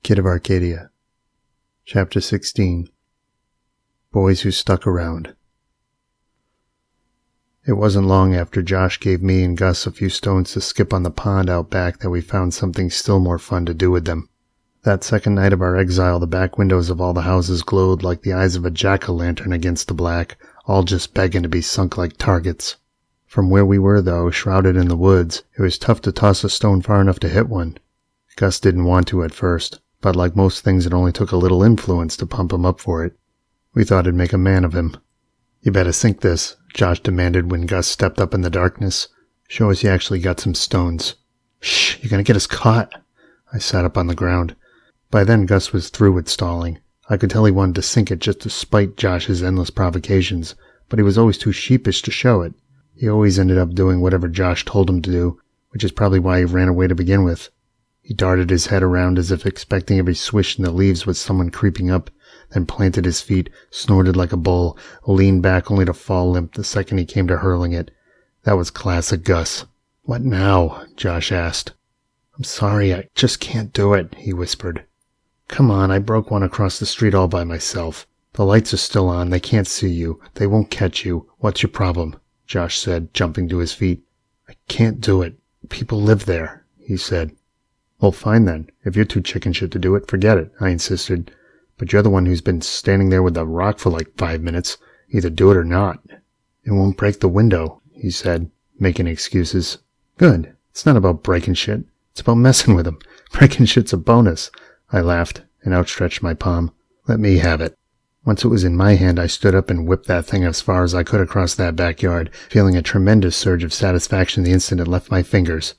Kid of Arcadia. Chapter 16. Boys Who Stuck Around. It wasn't long after Josh gave me and Gus a few stones to skip on the pond out back that we found something still more fun to do with them. That second night of our exile, the back windows of all the houses glowed like the eyes of a jack-o'-lantern against the black, all just begging to be sunk like targets. From where we were, though, shrouded in the woods, it was tough to toss a stone far enough to hit one. Gus didn't want to at first, but like most things it only took a little influence to pump him up for it. We thought it'd make a man of him. "You better sink this," Josh demanded when Gus stepped up in the darkness. "Show us you actually got some stones." "Shh, you're gonna get us caught." I sat up on the ground. By then Gus was through with stalling. I could tell he wanted to sink it just to spite Josh's endless provocations, but he was always too sheepish to show it. He always ended up doing whatever Josh told him to do, which is probably why he ran away to begin with. He darted his head around as if expecting every swish in the leaves was someone creeping up, then planted his feet, snorted like a bull, leaned back only to fall limp the second he came to hurling it. That was classic Gus. "What now?" Josh asked. "I'm sorry, I just can't do it," he whispered. "Come on, I broke one across the street all by myself. The lights are still on, they can't see you, they won't catch you. What's your problem?" Josh said, jumping to his feet. "I can't do it. People live there," he said. "Well, fine then. If you're too chicken shit to do it, forget it," I insisted. "But you're the one who's been standing there with the rock for like 5 minutes. Either do it or not." "It won't break the window," he said, making excuses. "Good. It's not about breaking shit. It's about messing with them. Breaking shit's a bonus." I laughed and outstretched my palm. "Let me have it." Once it was in my hand, I stood up and whipped that thing as far as I could across that backyard, feeling a tremendous surge of satisfaction the instant it left my fingers.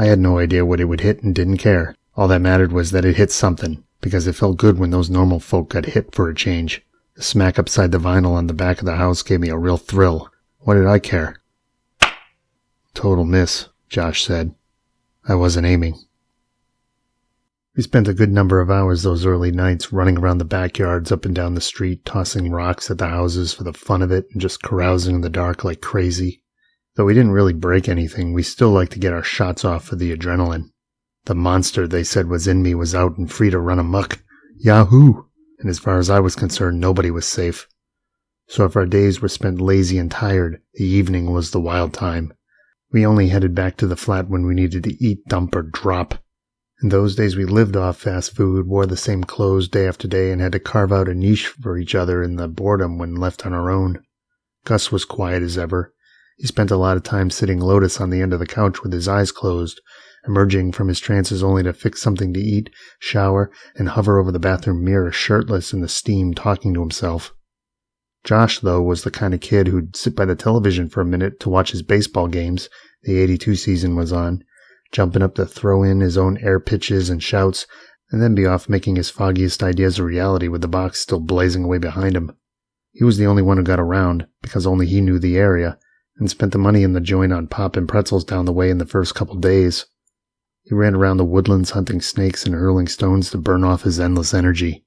I had no idea what it would hit and didn't care. All that mattered was that it hit something, because it felt good when those normal folk got hit for a change. The smack upside the vinyl on the back of the house gave me a real thrill. What did I care? "Total miss," Josh said. I wasn't aiming. We spent a good number of hours those early nights running around the backyards up and down the street, tossing rocks at the houses for the fun of it and just carousing in the dark like crazy. Though we didn't really break anything, we still liked to get our shots off for the adrenaline. The monster they said was in me was out and free to run amok. Yahoo! And as far as I was concerned, nobody was safe. So if our days were spent lazy and tired, the evening was the wild time. We only headed back to the flat when we needed to eat, dump, or drop. In those days we lived off fast food, wore the same clothes day after day, and had to carve out a niche for each other in the boredom when left on our own. Gus was quiet as ever. He spent a lot of time sitting lotus on the end of the couch with his eyes closed, emerging from his trances only to fix something to eat, shower, and hover over the bathroom mirror shirtless in the steam talking to himself. Josh, though, was the kind of kid who'd sit by the television for a minute to watch his baseball games. The '82 season was on, jumping up to throw in his own air pitches and shouts, and then be off making his foggiest ideas a reality with the box still blazing away behind him. He was the only one who got around, because only he knew the area, and spent the money in the joint on pop and pretzels down the way in the first couple days. He ran around the woodlands hunting snakes and hurling stones to burn off his endless energy.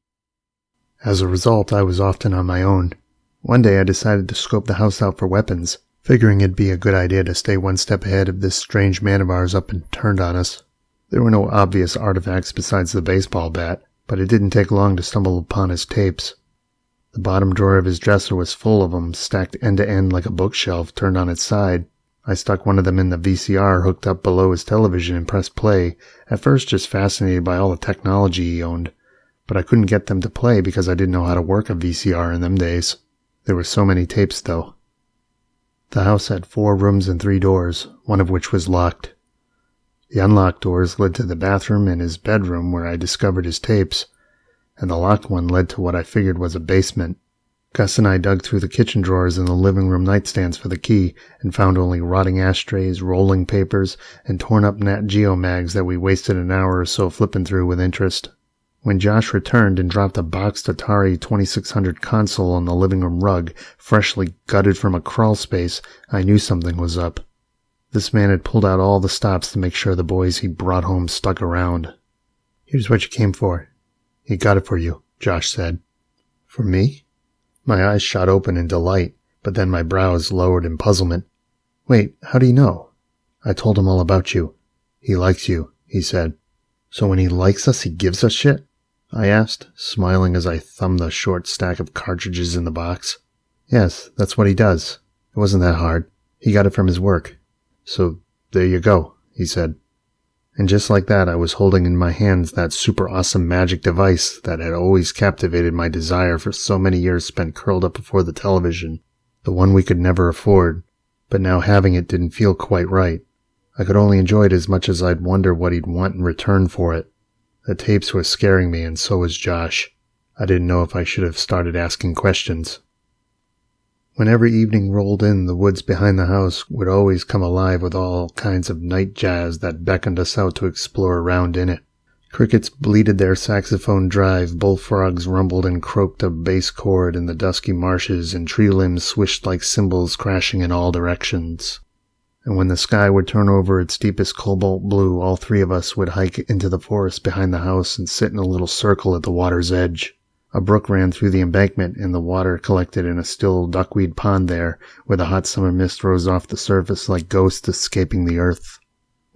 As a result, I was often on my own. One day I decided to scope the house out for weapons, figuring it'd be a good idea to stay one step ahead of this strange man of ours up and turned on us. There were no obvious artifacts besides the baseball bat, but it didn't take long to stumble upon his tapes. The bottom drawer of his dresser was full of them, stacked end to end like a bookshelf turned on its side. I stuck one of them in the VCR hooked up below his television and pressed play, at first just fascinated by all the technology he owned. But I couldn't get them to play because I didn't know how to work a VCR in them days. There were so many tapes, though. The house had 4 rooms and 3 doors, one of which was locked. The unlocked doors led to the bathroom and his bedroom where I discovered his tapes, and the locked one led to what I figured was a basement. Gus and I dug through the kitchen drawers and the living room nightstands for the key and found only rotting ashtrays, rolling papers, and torn-up Nat Geo mags that we wasted an hour or so flipping through with interest. When Josh returned and dropped a boxed Atari 2600 console on the living room rug, freshly gutted from a crawl space, I knew something was up. This man had pulled out all the stops to make sure the boys he brought home stuck around. "Here's what you came for." "He got it for you," Josh said. "For me?" My eyes shot open in delight, but then my brows lowered in puzzlement. "Wait, how do you know?" "I told him all about you. He likes you," he said. So when he likes us, he gives us shit? I asked, smiling as I thumbed the short stack of cartridges in the box. Yes, that's what he does. It wasn't that hard. He got it from his work. So there you go, he said. And just like that, I was holding in my hands that super awesome magic device that had always captivated my desire for so many years spent curled up before the television, the one we could never afford, but now having it didn't feel quite right. I could only enjoy it as much as I'd wonder what he'd want in return for it. The tapes were scaring me, and so was Josh. I didn't know if I should have started asking questions. When every evening rolled in, the woods behind the house would always come alive with all kinds of night jazz that beckoned us out to explore around in it. Crickets bleated their saxophone drive, bullfrogs rumbled and croaked a bass chord in the dusky marshes, and tree limbs swished like cymbals crashing in all directions. And when the sky would turn over its deepest cobalt blue, all three of us would hike into the forest behind the house and sit in a little circle at the water's edge. A brook ran through the embankment, and the water collected in a still duckweed pond there, where the hot summer mist rose off the surface like ghosts escaping the earth.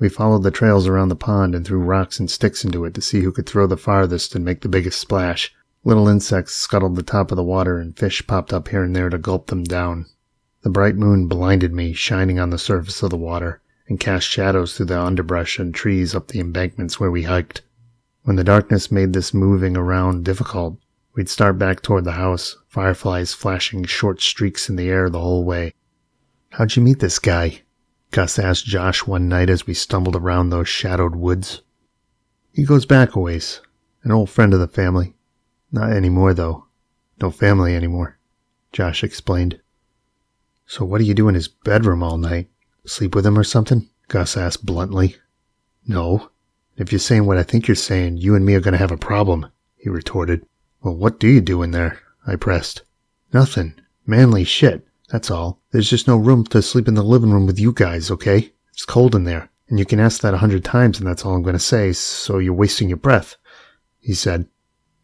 We followed the trails around the pond and threw rocks and sticks into it to see who could throw the farthest and make the biggest splash. Little insects scuttled the top of the water, and fish popped up here and there to gulp them down. The bright moon blinded me, shining on the surface of the water, and cast shadows through the underbrush and trees up the embankments where we hiked. When the darkness made this moving around difficult, we'd start back toward the house, fireflies flashing short streaks in the air the whole way. "How'd you meet this guy?" Gus asked Josh one night as we stumbled around those shadowed woods. "He goes back a ways. An old friend of the family. Not anymore, though. No family anymore," Josh explained. "So what do you do in his bedroom all night? Sleep with him or something?" Gus asked bluntly. "No. If you're saying what I think you're saying, you and me are going to have a problem," he retorted. "Well, what do you do in there?" I pressed. "Nothing. Manly shit. That's all. There's just no room to sleep in the living room with you guys, okay? It's cold in there, and you can ask that 100 times and that's all I'm going to say, so you're wasting your breath," he said.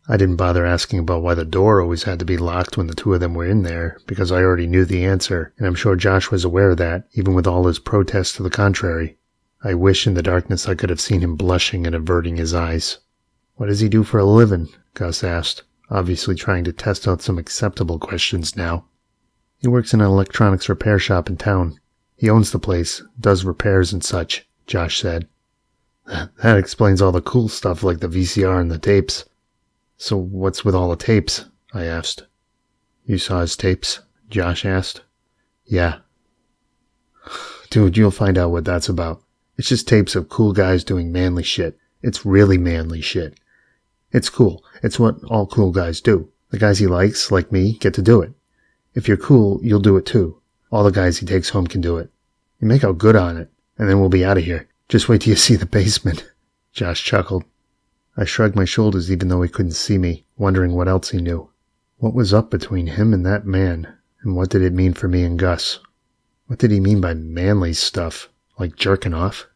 I didn't bother asking about why the door always had to be locked when the two of them were in there, because I already knew the answer, and I'm sure Josh was aware of that, even with all his protests to the contrary. I wish in the darkness I could have seen him blushing and averting his eyes. "What does he do for a living?" Gus asked, obviously trying to test out some acceptable questions now. "He works in an electronics repair shop in town. He owns the place, does repairs and such," Josh said. "That explains all the cool stuff like the VCR and the tapes." "So what's with all the tapes?" I asked. "You saw his tapes?" Josh asked. "Yeah." "Dude, you'll find out what that's about. It's just tapes of cool guys doing manly shit. It's really manly shit. It's cool. It's what all cool guys do. The guys he likes, like me, get to do it. If you're cool, you'll do it too. All the guys he takes home can do it. You make out good on it, and then we'll be out of here. Just wait till you see the basement." Josh chuckled. I shrugged my shoulders even though he couldn't see me, wondering what else he knew. What was up between him and that man, and what did it mean for me and Gus? What did he mean by manly stuff? Like jerking off?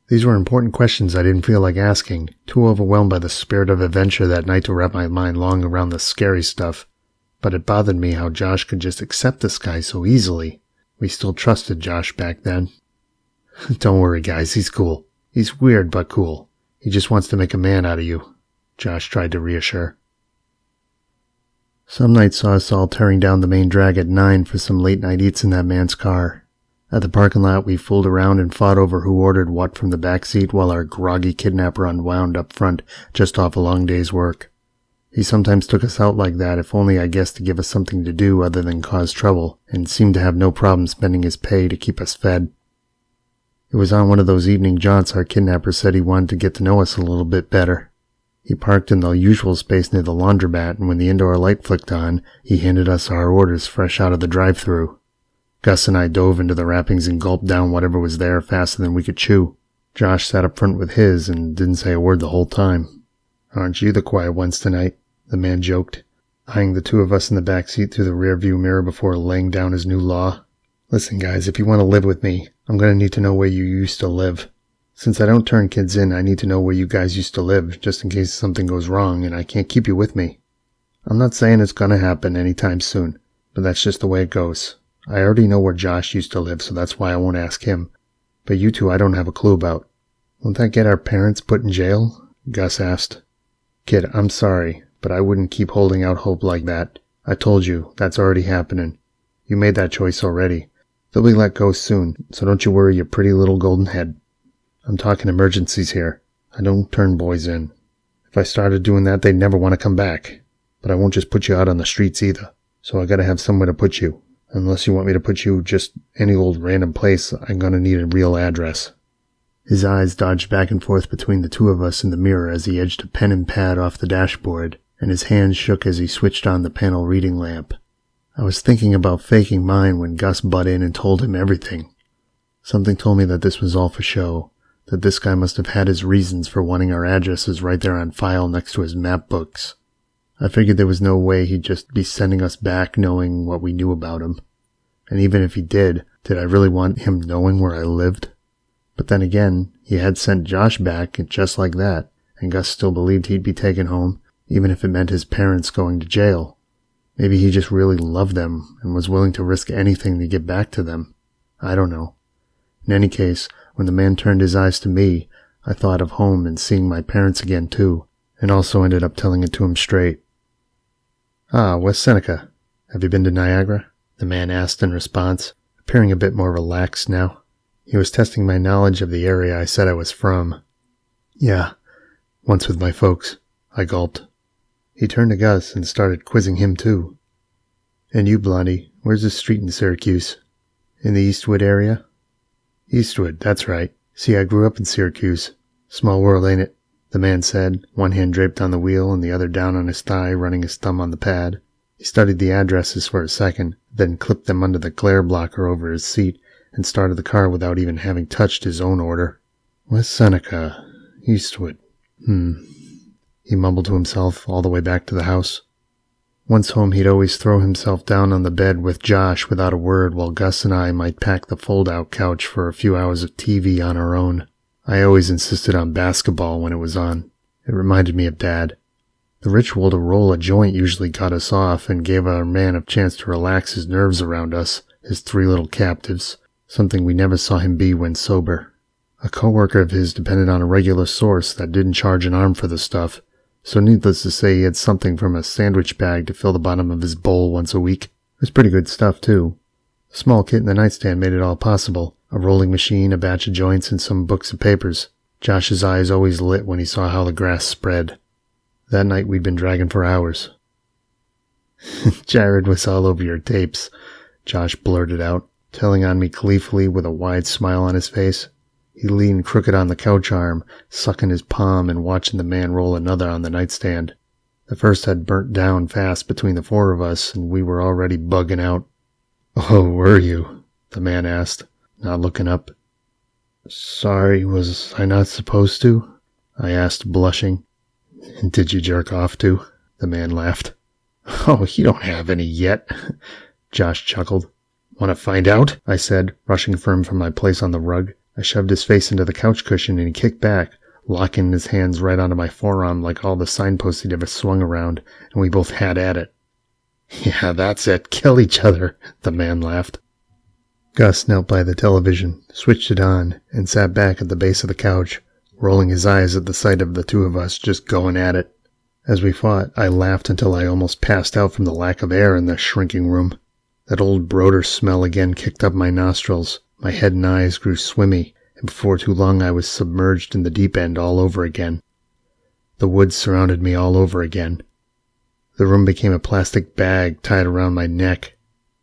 These were important questions I didn't feel like asking, too overwhelmed by the spirit of adventure that night to wrap my mind long around the scary stuff. But it bothered me how Josh could just accept this guy so easily. We still trusted Josh back then. "Don't worry, guys, he's cool. He's weird but cool. He just wants to make a man out of you," Josh tried to reassure. Some nights saw us all tearing down the main drag at 9 for some late-night eats in that man's car. At the parking lot, we fooled around and fought over who ordered what from the back seat while our groggy kidnapper unwound up front just off a long day's work. He sometimes took us out like that, if only I guess to give us something to do other than cause trouble, and seemed to have no problem spending his pay to keep us fed. It was on one of those evening jaunts our kidnapper said he wanted to get to know us a little bit better. He parked in the usual space near the laundromat, and when the indoor light flicked on, he handed us our orders fresh out of the drive-thru. Gus and I dove into the wrappings and gulped down whatever was there faster than we could chew. Josh sat up front with his and didn't say a word the whole time. "Aren't you the quiet ones tonight?" the man joked, eyeing the two of us in the back seat through the rearview mirror before laying down his new law. "Listen, guys, if you want to live with me, I'm going to need to know where you used to live. Since I don't turn kids in, I need to know where you guys used to live, just in case something goes wrong and I can't keep you with me. I'm not saying it's going to happen anytime soon, but that's just the way it goes. I already know where Josh used to live, so that's why I won't ask him. But you two I don't have a clue about. Won't that get our parents put in jail?" Gus asked. Kid, I'm sorry, but I wouldn't keep holding out hope like that. I told you, that's already happening. You made that choice already. They'll be let go soon, so don't you worry your pretty little golden head. I'm talking emergencies here. I don't turn boys in. If I started doing that, they'd never want to come back. But I won't just put you out on the streets either. So I gotta have somewhere to put you. Unless you want me to put you just any old random place, I'm gonna need a real address. His eyes dodged back and forth between the two of us in the mirror as he edged a pen and pad off the dashboard, and his hands shook as he switched on the panel reading lamp. I was thinking about faking mine when Gus butt in and told him everything. Something told me that this was all for show, that this guy must have had his reasons for wanting our addresses right there on file next to his map books. I figured there was no way he'd just be sending us back knowing what we knew about him. And even if he did I really want him knowing where I lived? But then again, he had sent Josh back just like that, and Gus still believed he'd be taken home, even if it meant his parents going to jail. Maybe he just really loved them and was willing to risk anything to get back to them. I don't know. In any case, when the man turned his eyes to me, I thought of home and seeing my parents again too, and also ended up telling it to him straight. Ah, West Seneca. Have you been to Niagara? The man asked in response, appearing a bit more relaxed now. He was testing my knowledge of the area I said I was from. Yeah, once with my folks. I gulped. He turned to Gus and started quizzing him too. And you, Blondie, where's the street in Syracuse? In the Eastwood area? Eastwood, that's right. See, I grew up in Syracuse. Small world, ain't it? The man said, one hand draped on the wheel and the other down on his thigh, running his thumb on the pad. He studied the addresses for a second, then clipped them under the glare blocker over his seat and started the car without even having touched his own order. West Seneca, Eastwood. He mumbled to himself all the way back to the house. Once home, he'd always throw himself down on the bed with Josh without a word while Gus and I might pack the fold-out couch for a few hours of TV on our own. I always insisted on basketball when it was on. It reminded me of Dad. The ritual to roll a joint usually got us off and gave our man a chance to relax his nerves around us, his three little captives, something we never saw him be when sober. A coworker of his depended on a regular source that didn't charge an arm for the stuff, so needless to say he had something from a sandwich bag to fill the bottom of his bowl once a week. It was pretty good stuff, too. A small kit in the nightstand made it all possible. A rolling machine, a batch of joints, and some books and papers. Josh's eyes always lit when he saw how the grass spread. That night we'd been dragging for hours. Jared was all over your tapes, Josh blurted out, telling on me gleefully with a wide smile on his face. He leaned crooked on the couch arm, sucking his palm and watching the man roll another on the nightstand. The first had burnt down fast between the four of us, and we were already bugging out. Oh, were you? The man asked, not looking up. Sorry, was I not supposed to? I asked, blushing. Did you jerk off too? The man laughed. Oh, you don't have any yet, Josh chuckled. Want to find out? I said, rushing for him from my place on the rug. I shoved his face into the couch cushion and he kicked back, locking his hands right onto my forearm like all the signposts he'd ever swung around, and we both had at it. Yeah, that's it. Kill each other, the man laughed. Gus knelt by the television, switched it on, and sat back at the base of the couch, rolling his eyes at the sight of the two of us just going at it. As we fought, I laughed until I almost passed out from the lack of air in the shrinking room. That old Broder smell again kicked up my nostrils. My head and eyes grew swimmy, and before too long I was submerged in the deep end all over again. The woods surrounded me all over again. The room became a plastic bag tied around my neck.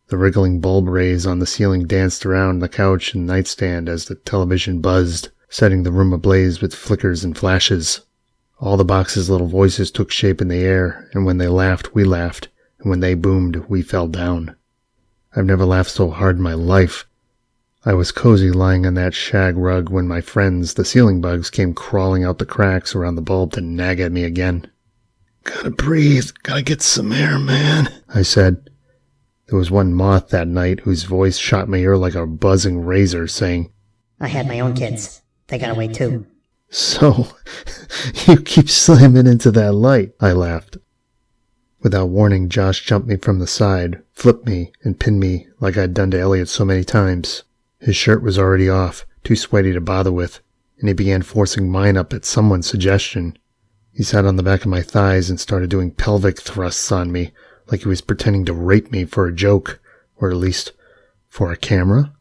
The wriggling bulb rays on the ceiling danced around the couch and nightstand as the television buzzed, setting the room ablaze with flickers and flashes. All the box's little voices took shape in the air, and when they laughed, we laughed, and when they boomed, we fell down. I've never laughed so hard in my life. I was cozy lying on that shag rug when my friends, the ceiling bugs, came crawling out the cracks around the bulb to nag at me again. Gotta breathe, gotta get some air, man, I said. There was one moth that night whose voice shot my ear like a buzzing razor, saying, I had my own kids. They got away too. So, you keep slamming into that light, I laughed. Without warning, Josh jumped me from the side, flipped me, and pinned me like I'd done to Eliot so many times. His shirt was already off, too sweaty to bother with, and he began forcing mine up at someone's suggestion. He sat on the back of my thighs and started doing pelvic thrusts on me, like he was pretending to rape me for a joke, or at least for a camera.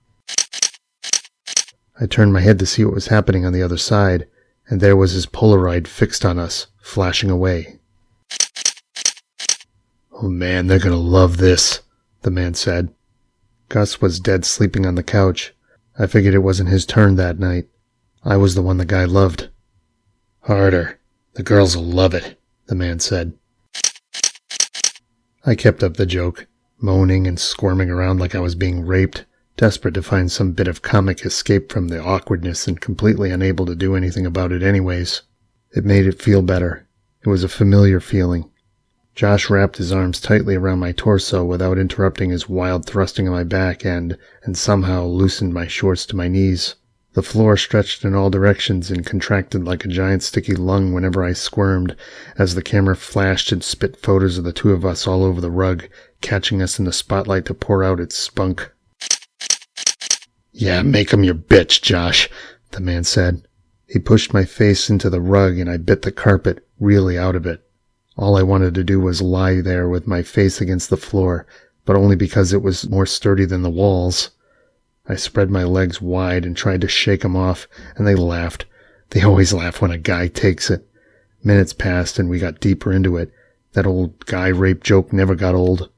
I turned my head to see what was happening on the other side, and there was his Polaroid fixed on us, flashing away. "Oh man, they're gonna love this," the man said. Gus was dead sleeping on the couch. I figured it wasn't his turn that night. I was the one the guy loved. "Harder. The girls will love it," the man said. I kept up the joke, moaning and squirming around like I was being raped, desperate to find some bit of comic escape from the awkwardness and completely unable to do anything about it anyways. It made it feel better. It was a familiar feeling. Josh wrapped his arms tightly around my torso without interrupting his wild thrusting of my back and somehow loosened my shorts to my knees. The floor stretched in all directions and contracted like a giant sticky lung whenever I squirmed, as the camera flashed and spit photos of the two of us all over the rug, catching us in the spotlight to pour out its spunk. "Yeah, make 'em your bitch, Josh," the man said. He pushed my face into the rug and I bit the carpet, really out of it. All I wanted to do was lie there with my face against the floor, but only because it was more sturdy than the walls. I spread my legs wide and tried to shake them off, and they laughed. They always laugh when a guy takes it. Minutes passed and we got deeper into it. That old guy rape joke never got old.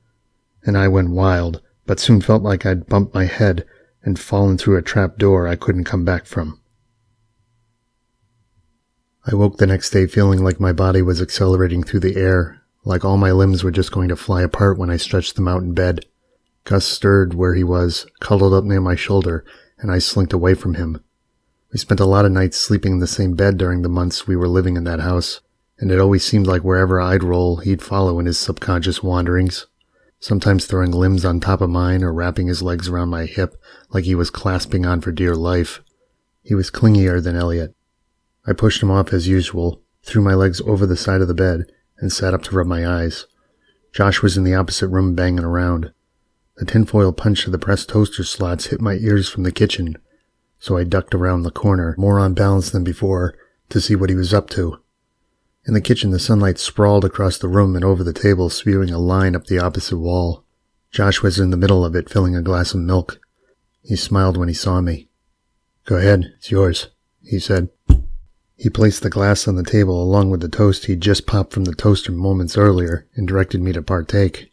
And I went wild, but soon felt like I'd bumped my head and fallen through a trap door I couldn't come back from. I woke the next day feeling like my body was accelerating through the air, like all my limbs were just going to fly apart when I stretched them out in bed. Gus stirred where he was, cuddled up near my shoulder, and I slinked away from him. We spent a lot of nights sleeping in the same bed during the months we were living in that house, and it always seemed like wherever I'd roll, he'd follow in his subconscious wanderings, sometimes throwing limbs on top of mine or wrapping his legs around my hip like he was clasping on for dear life. He was clingier than Eliot. I pushed him off as usual, threw my legs over the side of the bed, and sat up to rub my eyes. Josh was in the opposite room banging around. The tinfoil punch of the pressed toaster slots hit my ears from the kitchen, so I ducked around the corner, more on balance than before, to see what he was up to. In the kitchen, the sunlight sprawled across the room and over the table, spewing a line up the opposite wall. Josh was in the middle of it, filling a glass of milk. He smiled when he saw me. "Go ahead, it's yours," he said. He placed the glass on the table along with the toast he'd just popped from the toaster moments earlier and directed me to partake.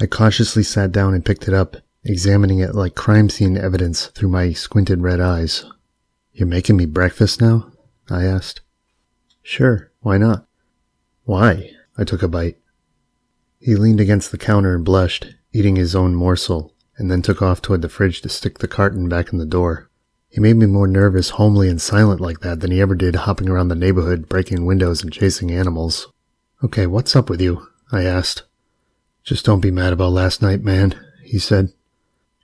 I cautiously sat down and picked it up, examining it like crime scene evidence through my squinted red eyes. "You're making me breakfast now?" I asked. "Sure, why not?" "Why?" I took a bite. He leaned against the counter and blushed, eating his own morsel, and then took off toward the fridge to stick the carton back in the door. He made me more nervous, homely, and silent like that than he ever did hopping around the neighborhood, breaking windows and chasing animals. "Okay, what's up with you?" I asked. "Just don't be mad about last night, man," he said.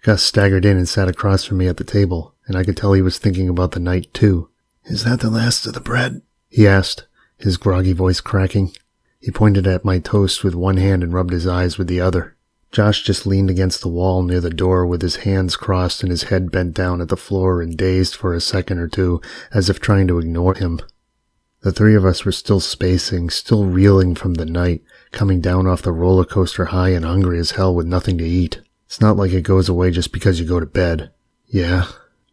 Gus staggered in and sat across from me at the table, and I could tell he was thinking about the night, too. "Is that the last of the bread?" he asked, his groggy voice cracking. He pointed at my toast with one hand and rubbed his eyes with the other. Josh just leaned against the wall near the door with his hands crossed and his head bent down at the floor and dazed for a second or two, as if trying to ignore him. The three of us were still spacing, still reeling from the night, coming down off the roller coaster high and hungry as hell with nothing to eat. It's not like it goes away just because you go to bed. "Yeah,"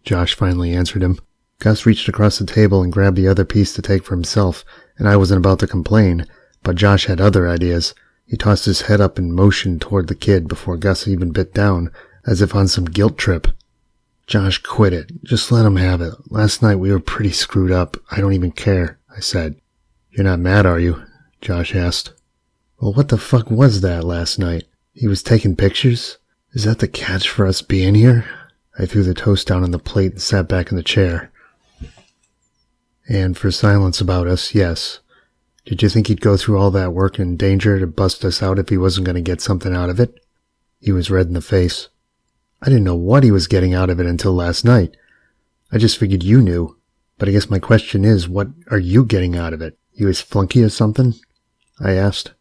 Josh finally answered him. Gus reached across the table and grabbed the other piece to take for himself, and I wasn't about to complain, but Josh had other ideas. He tossed his head up and motioned toward the kid before Gus even bit down, as if on some guilt trip. "Josh, quit it. Just let him have it. Last night we were pretty screwed up. I don't even care," I said. "You're not mad, are you?" Josh asked. "Well, what the fuck was that last night? He was taking pictures? Is that the catch for us being here?" I threw the toast down on the plate and sat back in the chair. "And for silence about us, yes. Did you think he'd go through all that work and danger to bust us out if he wasn't going to get something out of it?" He was red in the face. "I didn't know what he was getting out of it until last night. I just figured you knew. But I guess my question is, what are you getting out of it? You his flunky or something?" I asked.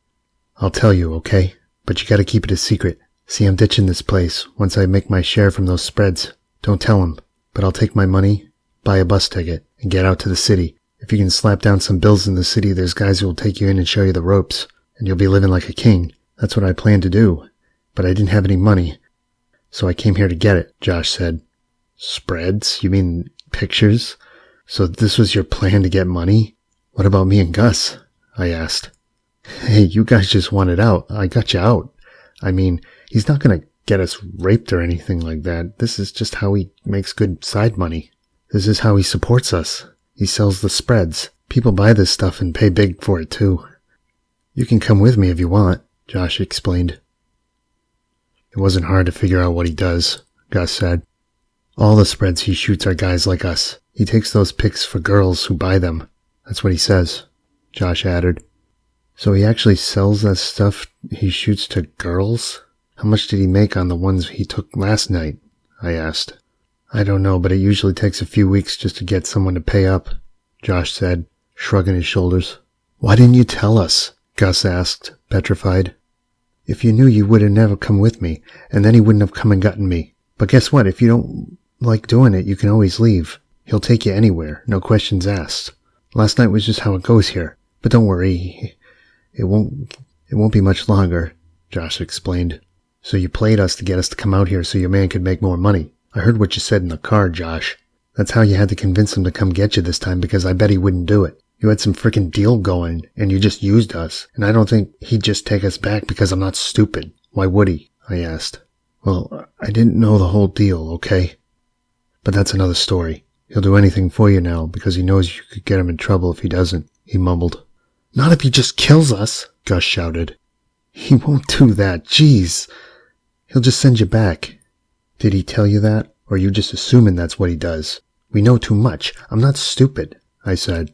"I'll tell you, okay? But you gotta keep it a secret. See, I'm ditching this place once I make my share from those spreads. Don't tell him, but I'll take my money, buy a bus ticket, and get out to the city. If you can slap down some bills in the city, there's guys who will take you in and show you the ropes, and you'll be living like a king. That's what I planned to do. But I didn't have any money, so I came here to get it, Josh said. Spreads? You mean pictures? So this was your plan to get money? What about me and Gus? I asked. Hey, you guys just wanted out. I got you out. I mean, he's not going to get us raped or anything like that. This is just how he makes good side money. This is how he supports us. He sells the spreads. People buy this stuff and pay big for it too. You can come with me if you want, Josh explained. It wasn't hard to figure out what he does, Gus said. All the spreads he shoots are guys like us. He takes those pics for girls who buy them. That's what he says, Josh added. So he actually sells that stuff he shoots to girls? How much did he make on the ones he took last night? I asked. I don't know, but it usually takes a few weeks just to get someone to pay up, Josh said, shrugging his shoulders. Why didn't you tell us? Gus asked, petrified. If you knew, you would have never come with me, and then he wouldn't have come and gotten me. But guess what? If you don't like doing it, you can always leave. He'll take you anywhere, no questions asked. Last night was just how it goes here. But don't worry, it won't be much longer, Josh explained. So you played us to get us to come out here so your man could make more money. I heard what you said in the car, Josh. That's how you had to convince him to come get you this time, because I bet he wouldn't do it. You had some frickin' deal going, and you just used us, and I don't think he'd just take us back because I'm not stupid. Why would he? I asked. Well, I didn't know the whole deal, okay? But that's another story. He'll do anything for you now, because he knows you could get him in trouble if he doesn't, he mumbled. Not if he just kills us, Gus shouted. He won't do that, jeez. He'll just send you back. Did he tell you that, or are you just assuming that's what he does? We know too much. I'm not stupid, I said.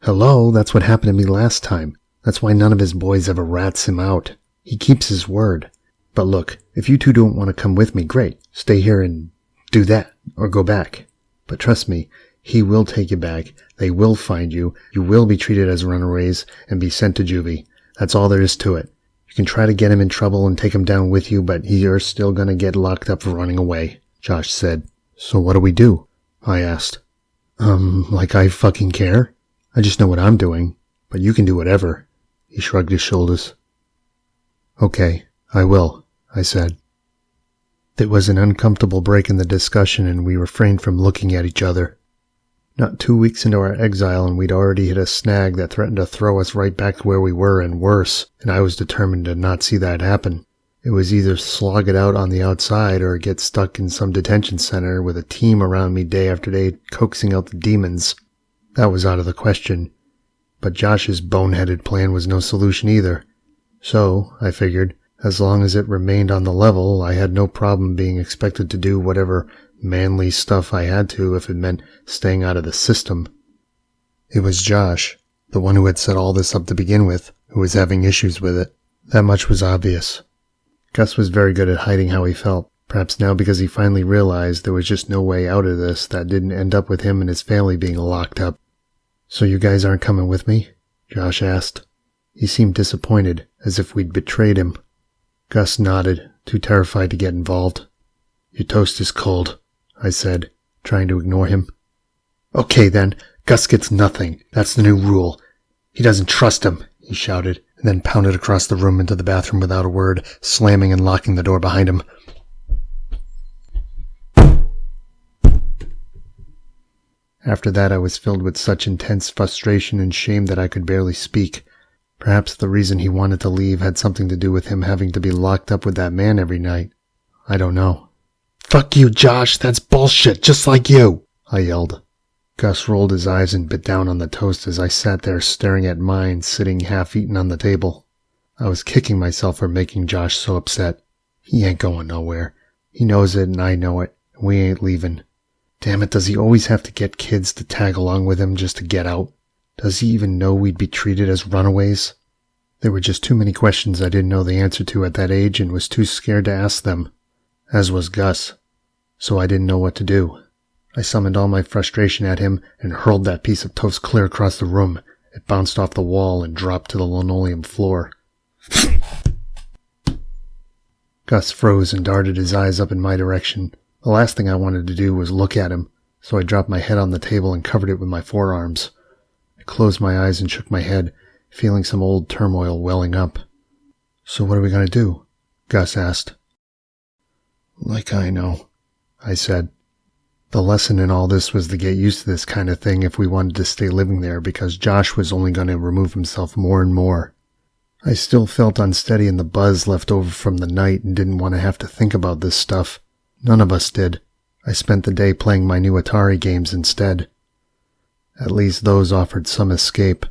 Hello, that's what happened to me last time. That's why none of his boys ever rats him out. He keeps his word. But look, if you two don't want to come with me, great. Stay here and do that, or go back. But trust me, he will take you back. They will find you. You will be treated as runaways and be sent to juvie. That's all there is to it. You can try to get him in trouble and take him down with you, but you're still going to get locked up for running away, Josh said. So what do we do? I asked. Like I fucking care? I just know what I'm doing, but you can do whatever. He shrugged his shoulders. Okay, I will, I said. There was an uncomfortable break in the discussion, and we refrained from looking at each other. Not 2 weeks into our exile, and we'd already hit a snag that threatened to throw us right back to where we were and worse, and I was determined to not see that happen. It was either slog it out on the outside or get stuck in some detention center with a team around me day after day coaxing out the demons. That was out of the question, but Josh's boneheaded plan was no solution either. So, I figured, as long as it remained on the level, I had no problem being expected to do whatever manly stuff I had to if it meant staying out of the system. It was Josh, the one who had set all this up to begin with, who was having issues with it. That much was obvious. Gus was very good at hiding how he felt, perhaps now because he finally realized there was just no way out of this that didn't end up with him and his family being locked up. So you guys aren't coming with me? Josh asked. He seemed disappointed, as if we'd betrayed him. Gus nodded, too terrified to get involved. Your toast is cold, I said, trying to ignore him. Okay then, Gus gets nothing. That's the new rule. He doesn't trust him, he shouted, and then pounded across the room into the bathroom without a word, slamming and locking the door behind him. After that, I was filled with such intense frustration and shame that I could barely speak. Perhaps the reason he wanted to leave had something to do with him having to be locked up with that man every night. I don't know. Fuck you, Josh, that's bullshit, just like you, I yelled. Gus rolled his eyes and bit down on the toast as I sat there staring at mine sitting half-eaten on the table. I was kicking myself for making Josh so upset. He ain't going nowhere. He knows it and I know it, and we ain't leaving. Damn it, does he always have to get kids to tag along with him just to get out? Does he even know we'd be treated as runaways? There were just too many questions I didn't know the answer to at that age and was too scared to ask them, as was Gus. So I didn't know what to do. I summoned all my frustration at him and hurled that piece of toast clear across the room. It bounced off the wall and dropped to the linoleum floor. Gus froze and darted his eyes up in my direction. The last thing I wanted to do was look at him, so I dropped my head on the table and covered it with my forearms. closed my eyes and shook my head, feeling some old turmoil welling up. "So what are we going to do?" Gus asked. "Like I know," I said. The lesson in all this was to get used to this kind of thing if we wanted to stay living there, because Josh was only going to remove himself more and more. I still felt unsteady in the buzz left over from the night and didn't want to have to think about this stuff. None of us did. I spent the day playing my new Atari games instead. At least those offered some escape.